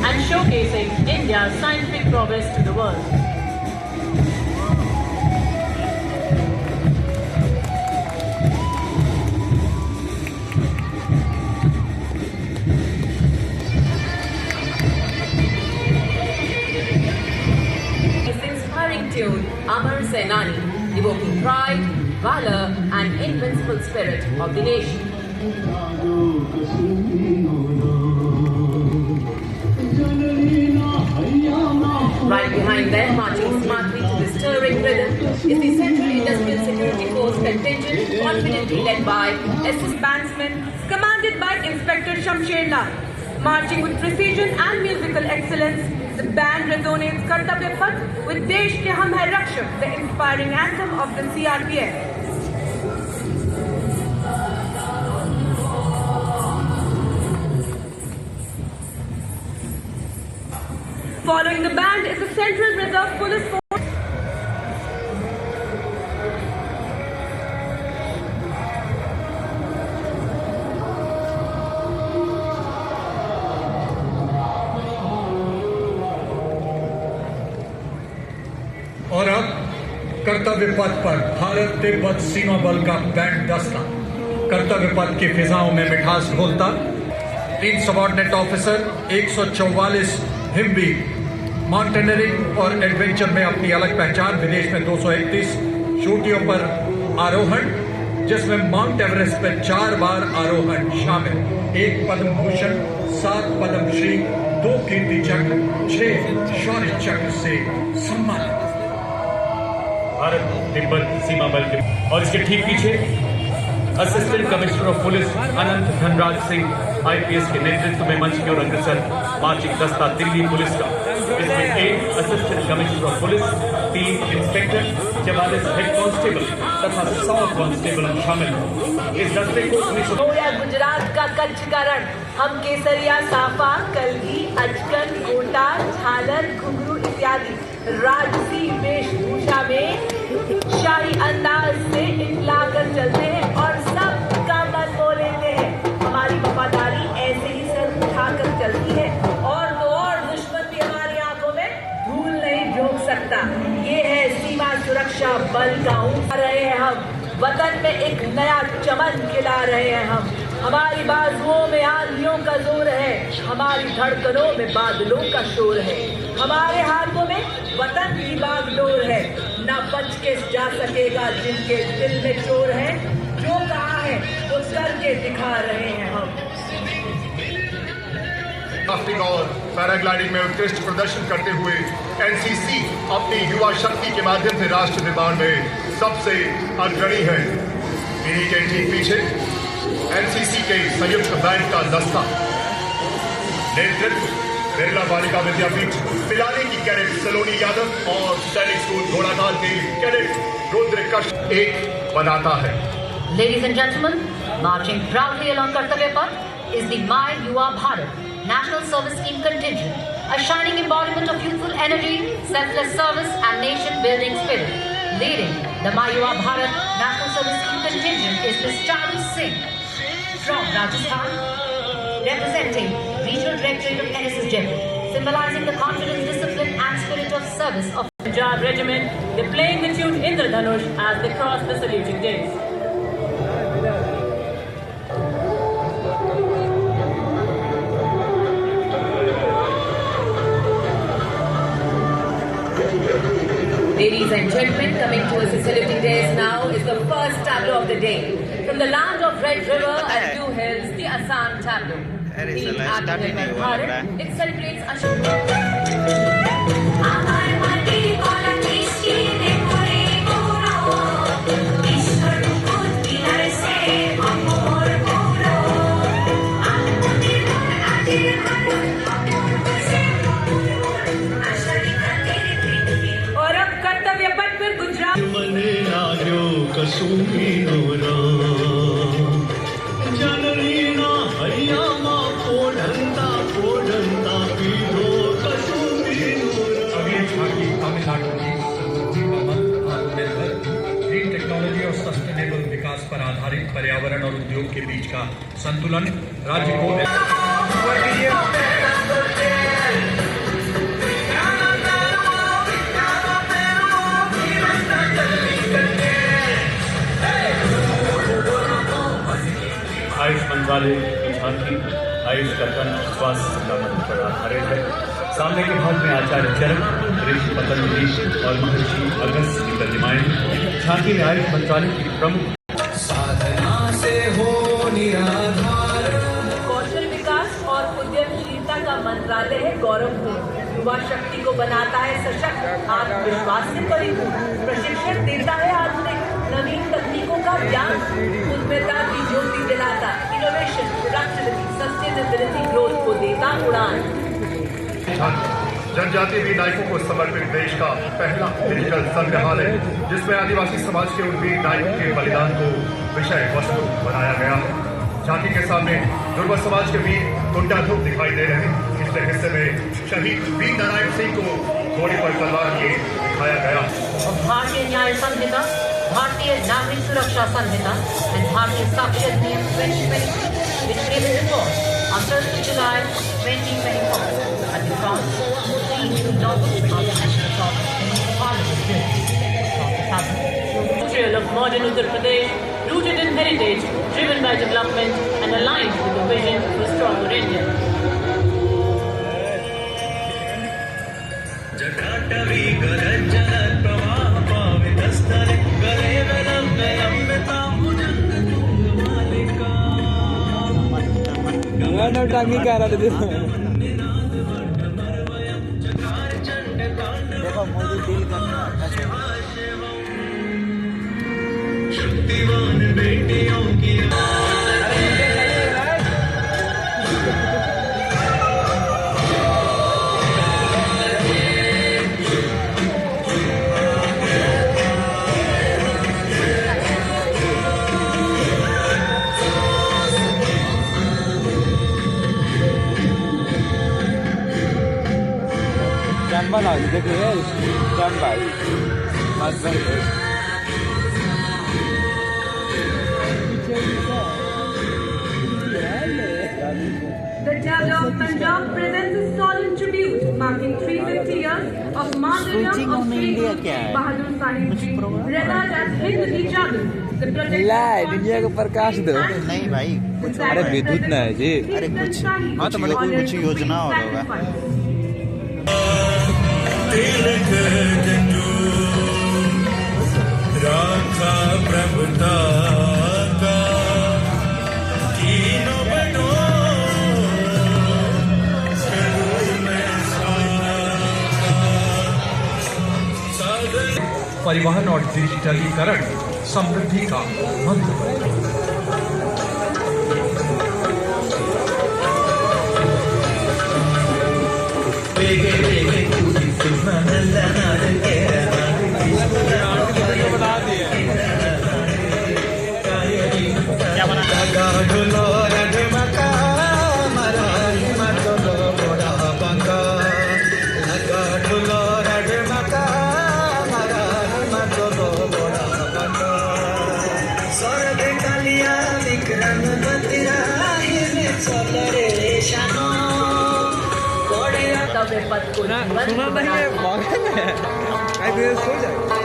and showcasing India's scientific prowess to the world. Tune Amar Sainani, evoking pride, valor and invincible spirit of the nation. Right behind them, marching smartly to the stirring rhythm, is the Central Industrial Security Force contingent, confidently led by SS Bandsman, commanded by Inspector Shamsher Lal. Marching with precision and musical excellence, the band resonates Kartavya Path with Desh Ke Hum Hai Rakshak, the inspiring anthem of the CRPF. Following the band is the Central Reserve Police Force. और अब कर्तव्य पथ पर भारत तिब्बत सीमा बल का band दस्ता कर्तव्य पथ की फिजाओं में मिठास घोलता। 3 सबॉर्डिनेट ऑफिसर, 144 हिमवी, माउंटेनरिंग और एडवेंचर में अपनी अलग पहचान। विदेश में 231 चोटियों पर आरोहण, जिसमें माउंट एवरेस्ट पर 4 बार आरोहण शामिल। 1 पद्म भूषण, 7 पद्म श्री, 2 कीर्ति चक्र, 6 शौर्य चक्र से सम्मानित। भारत तिब्बत सीमा बल के और इसके ठीक पीछे assistant commissioner of police Anant Dhanraj Singh IPS के नेतृत्व में मंच की ओर अग्रसर मार्चिंग दस्ता दिल्ली पुलिस का। इसमें 1 assistant commissioner of police, 3 inspector, 44 head constable तथा 100 कांस्टेबल शामिल हैं। इस दस्ते को गुजरात का कच्छ का रण, हम केसरिया, साफा, कलगी, अचकन, कोटा, झालर, घुंघरू इत्यादि राजसी वेशभूषा में शाही अंदाज से इतला कर चलते हैं और सबका मन मोह लेते हैं। हमारी वफादारी ऐसे ही सर उठाकर चलती है और तो और दुश्मन भी हमारी आंखों में धूल नहीं झोंक सकता। ये है सीमा सुरक्षा बल का ऊँचा रहे हैं हम, वतन में एक नया चमन खिला रहे हैं हम। हमारी बाजुओं में आंधियों का जोर है, हमारी धड़कनों में बादलों का शोर है, हमारे हाथों में वतन की बागडोर है। न बच के जा सकेगा जिनके दिल में चोर है, जो कहा है वो करके दिखा रहे हैं हम। राफ्टिंग और पैराग्लाइडिंग में उत्कृष्ट प्रदर्शन करते हुए एनसीसी अपनी युवा शक्ति के माध्यम से राष्ट्र निर्माण में सबसे अग्रणी है। इन्हीं के ठीक पीछे एनसीसी के संयुक्त बैंड का दस्ता, नेतृत्व बिरला बालिका विद्यापीठ पिलानी की कैडेट सलोनी यादव और सैनिक स्कूल घोड़ाखाल की कैडेट रुद्र कश्यप एक बनाता है। Ladies and gentlemen, marching proudly along Kartavya Path is the My Yuva Bharat National Service Scheme contingent, a shining embodiment of youthful energy, selfless service and nation-building spirit. Leading the My Yuva Bharat National Service Scheme contingent is Ms. Charu Singh from Rajasthan, representing Regional Directorate of NSS Jaipur, symbolizing the confidence, discipline and spirit of service of Punjab Regiment. They're playing the tune Indradhanush as they cross the saluting days. Ladies and gentlemen, coming towards the saluting days now is the first tableau of the day. From the land of Red River and Blue Hills, the Assam tableau. Being Atmanirbhar Bharat, it celebrates Ashok. और अब कर्तव्य पथ पर Gujarat green technology और sustainable विकास पर आधारित पर्यावरण और उद्योग के बीच का संतुलन राज्य को स्वास्थ्य संबंध पर आधारित है। सामने के भाग में आचार्य चरक, ऋषि पतंजलि और महर्षि अगस्त्य की प्रतिमाएं। झांकी में आयुष मंत्रालय की प्रमुख कौशल विकास और उद्यमशीलता का मंत्रालय है गौरवपूर्ण। युवा शक्ति को बनाता है सशक्त, आत्मविश्वास से परिपूर्ण, प्रशिक्षण देता है आधुनिक नवीन तकनीकों का ज्ञान, उद्यमिता की ज्योति दिलाता, इनोवेशन, प्रोडक्टिविटी, सस्टेनेबिलिटी, ग्रोथ को देता उड़ान। जनजातीय वीर नायकों को समर्पित देश का पहला डिजिटल संग्रहालय, जिसमें आदिवासी समाज के उन वीर नायकों के बलिदान को विषय वस्तु बनाया गया है। झांकी के सामने दुर्बल समाज के वीर गुंडाधुक दिखाई दे रहे हैं। पिछले हिस्से में शहीद वीर नारायण सिंह को घोड़े पर तलवार लिए दिखाया गया। भारतीय न्याय संहिता, भारतीय नागरिक सुरक्षा संहिता and भारतीय साक्ष्य अधिनियम 2023, which came into force on 1st July 2024 at the France Novel of the National Parliament. Trail of modern Uttar Pradesh, rooted in heritage, driven by development and aligned with the vision of a stronger India. टांगी कह रहा था देखो Modi deal करना Jamba देखिए जम्बा The Tableau of Punjab presents a solemn tribute marking 350 years of martyrdom of Sri Bahadur Sahib Ji, revered as Hind Ki Jadoo, the protector of दुनिया को प्रकाश दो नहीं भाई अरे विद्युत ना है जी अरे कुछ हाँ तो मतलब कुछ योजना और होगा राखा प्रभुता का तीनों बनो परिवहन और डिजिटलीकरण समृद्धि का मंत्र बने। कर्तव्य पथ को जीवन सुना नहीं है बनाता है। सो जाए